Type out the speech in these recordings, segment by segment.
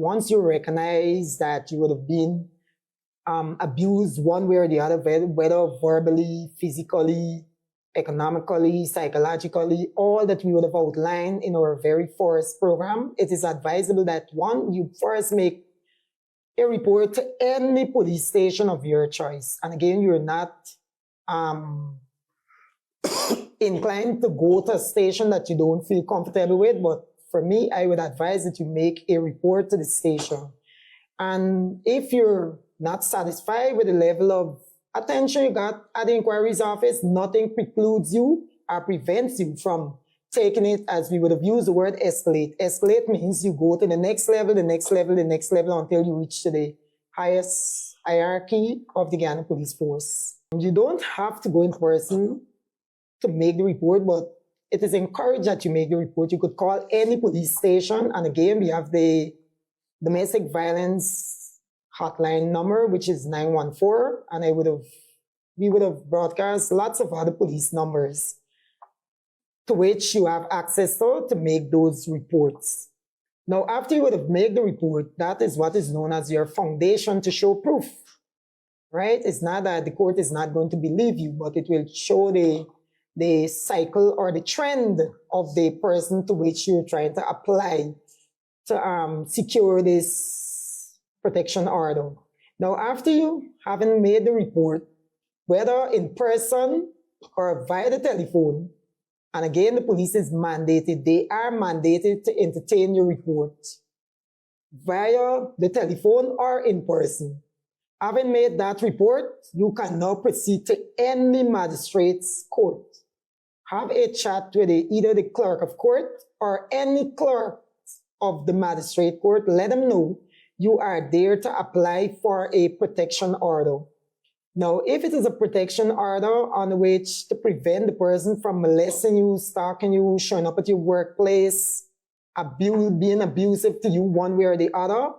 once you recognize that you would have been abused one way or the other, whether verbally, physically, economically, psychologically, all that we would have outlined in our very first program, it is advisable that one, you first make a report to any police station of your choice. And again, you're not inclined to go to a station that you don't feel comfortable with, but for me, I would advise that you make a report to the station. And if you're not satisfied with the level of attention you got at the inquiry's office, nothing precludes you or prevents you from taking it, as we would have used the word escalate. Escalate means you go to the next level, the next level, the next level until you reach to the highest hierarchy of the Guyana Police Force. You don't have to go in person to make the report, but it is encouraged that you make the report. You could call any police station, and again, we have the domestic violence hotline number, which is 914, and we would have broadcast lots of other police numbers to which you have access to make those reports. Now, after you would have made the report, that is what is known as your foundation to show proof, right? It's not that the court is not going to believe you, but it will show the cycle or the trend of the person to which you're trying to apply to secure this protection order. Now, after you having made the report, whether in person or via the telephone, and again, the police is mandated, they are mandated to entertain your report via the telephone or in person. Having made that report, you can now proceed to any magistrate's court. Have a chat with either the clerk of court or any clerk of the magistrate court. Let them know you are there to apply for a protection order. Now, if it is a protection order on which to prevent the person from molesting you, stalking you, showing up at your workplace, being abusive to you one way or the other,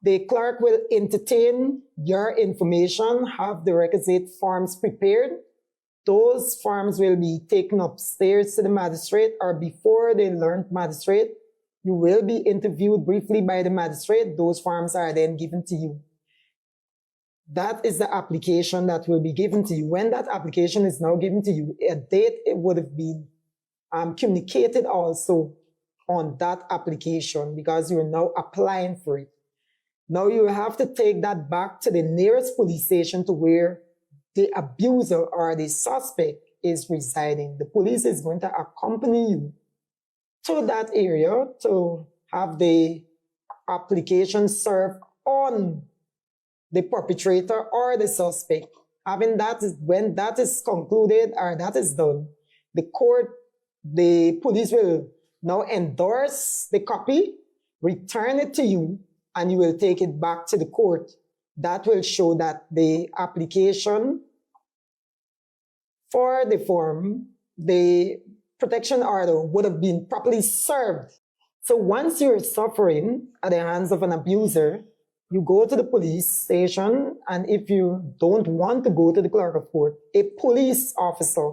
the clerk will entertain your information, have the requisite forms prepared. Those forms will be taken upstairs to the magistrate, or before the learned magistrate, you will be interviewed briefly by the magistrate. Those forms are then given to you. That is the application that will be given to you. When that application is now given to you, a date it would have been communicated also on that application, because you are now applying for it. Now you have to take that back to the nearest police station to where the abuser or the suspect is residing. The police is going to accompany you to that area to have the application served on the perpetrator or the suspect. Having that, when that is concluded or that is done, the police will now endorse the copy, return it to you, and you will take it back to the court. That will show that the application for the form, the protection order, would have been properly served. So once you're suffering at the hands of an abuser, you go to the police station, and if you don't want to go to the clerk of court, a police officer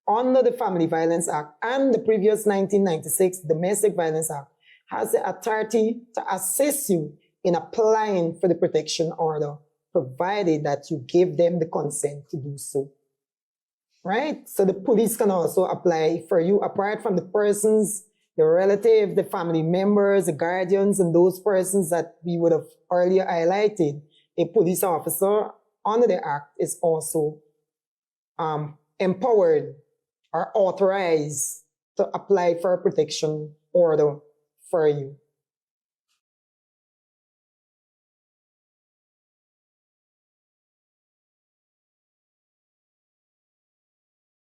under the Family Violence Act and the previous 1996 Domestic Violence Act has the authority to assist you in applying for the protection order, provided that you give them the consent to do so. Right? So the police can also apply for you, apart from the persons, the relative, the family members, the guardians, and those persons that we would have earlier highlighted. A police officer under the Act is also empowered or authorized to apply for a protection order for you.